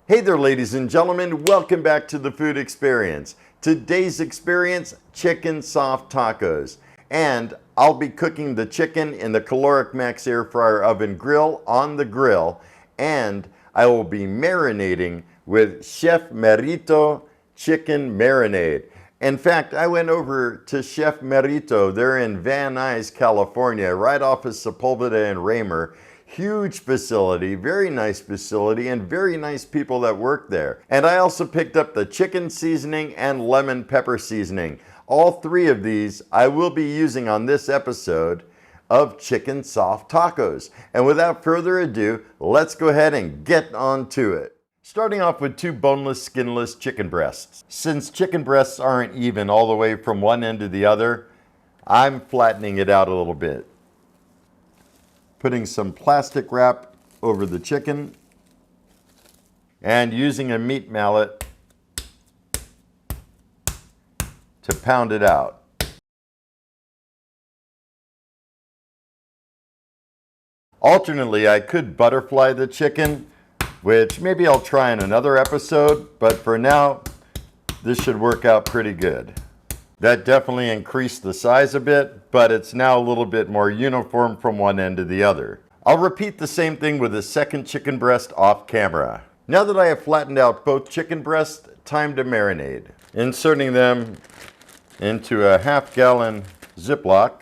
Hey there, ladies and gentlemen. Welcome back to the Food Experience. Today's experience, chicken soft tacos. And I'll be cooking the chicken in the Caloric Max air fryer oven grill on the grill. And I will be marinating with Chef Merito chicken marinade. In fact, I went over to Chef Merito. They're in Van Nuys, California, right off of Sepulveda and Raymer. Huge facility, very nice facility, and very nice people that work there. And I also picked up the chicken seasoning and lemon pepper seasoning. All three of these I will be using on this episode of Chicken Soft Tacos. And without further ado, let's go ahead and get on to it. Starting off with 2 boneless, skinless chicken breasts. Since chicken breasts aren't even all the way from one end to the other, I'm flattening it out a little bit. Putting some plastic wrap over the chicken and using a meat mallet to pound it out. Alternately, I could butterfly the chicken, which maybe I'll try in another episode, but for now, this should work out pretty good. That definitely increased the size a bit, but it's now a little bit more uniform from one end to the other. I'll repeat the same thing with the second chicken breast off camera. Now that I have flattened out both chicken breasts, time to marinate. Inserting them into a half-gallon Ziploc.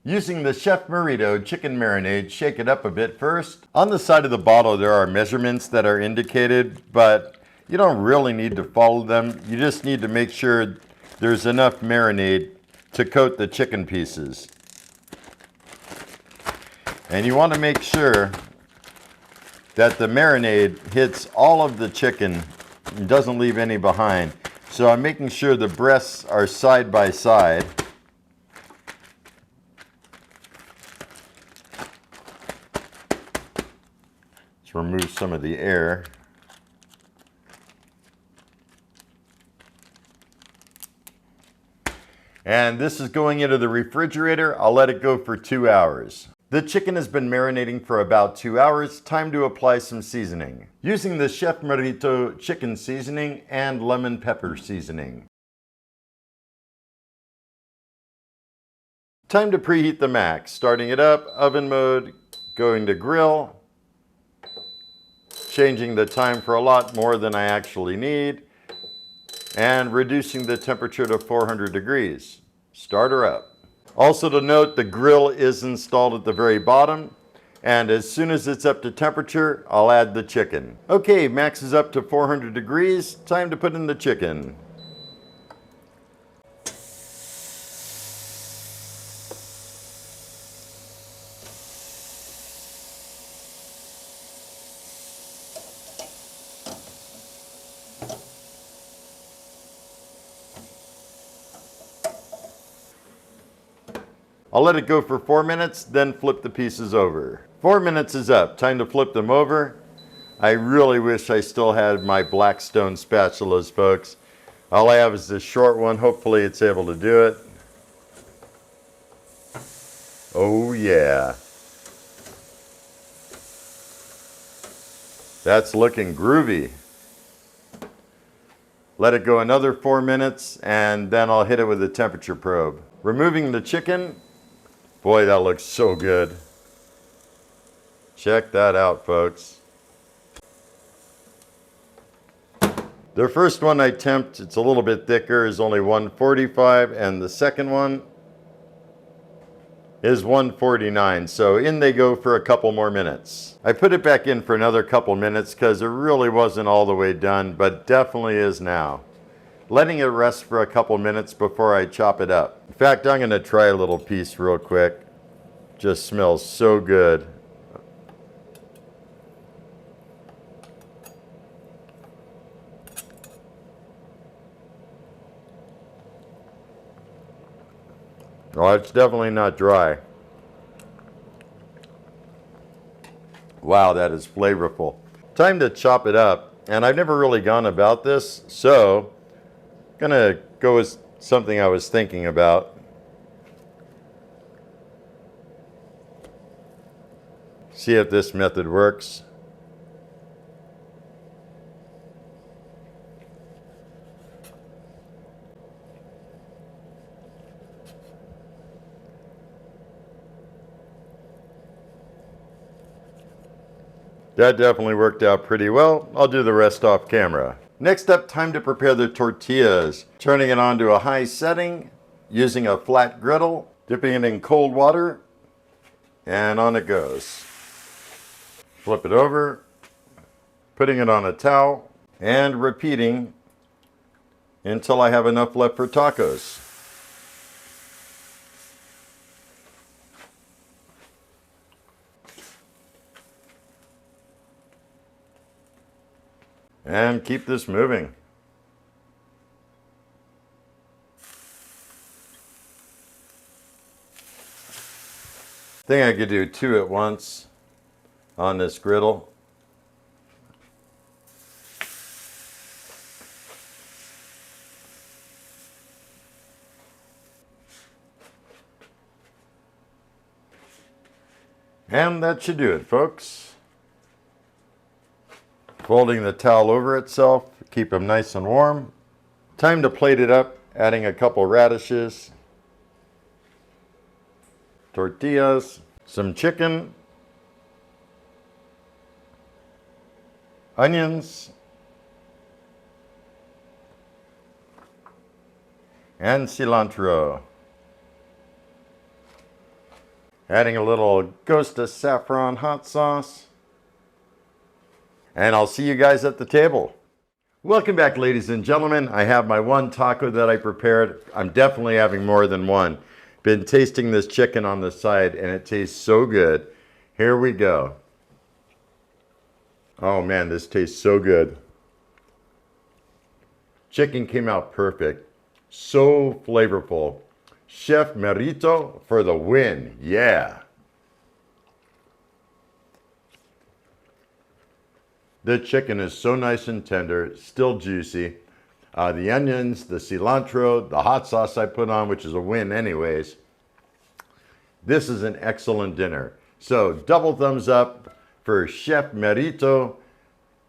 Using the Chef Merito chicken marinade, shake it up a bit first. On the side of the bottle there are measurements that are indicated, but you don't really need to follow them. You just need to make sure there's enough marinade to coat the chicken pieces. And you want to make sure that the marinade hits all of the chicken and doesn't leave any behind. So I'm making sure the breasts are side by side. Remove some of the air. And this is going into the refrigerator. I'll let it go for 2 hours. The chicken has been marinating for about 2 hours. Time to apply some seasoning. Using the Chef Merito chicken seasoning and lemon pepper seasoning. Time to preheat the max. Starting it up, oven mode, going to grill. Changing the time for a lot more than I actually need, and reducing the temperature to 400 degrees. Start her up. Also to note, the grill is installed at the very bottom, and as soon as it's up to temperature, I'll add the chicken. Okay, max is up to 400 degrees. Time to put in the chicken. I'll let it go for 4 minutes, then flip the pieces over. 4 minutes is up, time to flip them over. I really wish I still had my Blackstone spatulas, folks. All I have is this short one, hopefully it's able to do it. Oh yeah. That's looking groovy. Let it go another 4 minutes, and then I'll hit it with a temperature probe. Removing the chicken. Boy, that looks so good. Check that out, folks. The first one I temped, it's a little bit thicker, is only 145, and the second one is 149. So in they go for a couple more minutes. I put it back in for another couple minutes because it really wasn't all the way done, but definitely is now. Letting it rest for a couple minutes before I chop it up. In fact, I'm going to try a little piece real quick. Just smells so good. Oh, it's definitely not dry. Wow, that is flavorful. Time to chop it up. And I've never really gone about this, so I'm gonna go with something I was thinking about. See if this method works. That definitely worked out pretty well. I'll do the rest off camera. Next up, time to prepare the tortillas. Turning it onto a high setting, using a flat griddle, dipping it in cold water, and on it goes. Flip it over, putting it on a towel, and repeating until I have enough left for tacos. And keep this moving. Think I could do 2 at once on this griddle. And that should do it, folks. Folding the towel over itself, keep them nice and warm. Time to plate it up, adding a couple radishes, tortillas, some chicken, onions, and cilantro. Adding a little ghost of saffron hot sauce. And I'll see you guys at the table. Welcome back, ladies and gentlemen. I have my one taco that I prepared. I'm definitely having more than one. Been tasting this chicken on the side and it tastes so good. Here we go. Oh man, this tastes so good. Chicken came out perfect. So flavorful. Chef Merito for the win. Yeah. The chicken is so nice and tender, still juicy. The onions, the cilantro, the hot sauce I put on, which is a win anyways. This is an excellent dinner. So double thumbs up for Chef Merito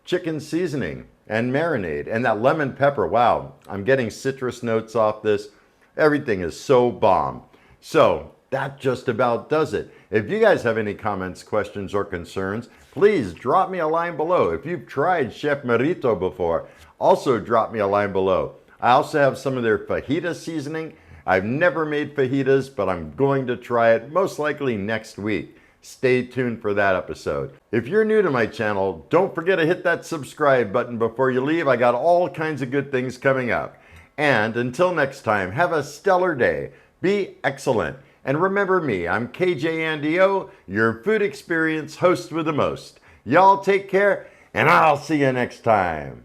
chicken seasoning and marinade. And that lemon pepper, wow, I'm getting citrus notes off this. Everything is so bomb. So that just about does it. If you guys have any comments, questions, or concerns, please drop me a line below. If you've tried Chef Merito before, also drop me a line below. I also have some of their fajita seasoning. I've never made fajitas, but I'm going to try it most likely next week. Stay tuned for that episode. If you're new to my channel, don't forget to hit that subscribe button before you leave. I got all kinds of good things coming up. And until next time, have a stellar day. Be excellent. And remember me, I'm KJ Andy O, your food experience host with the most. Y'all take care, and I'll see you next time.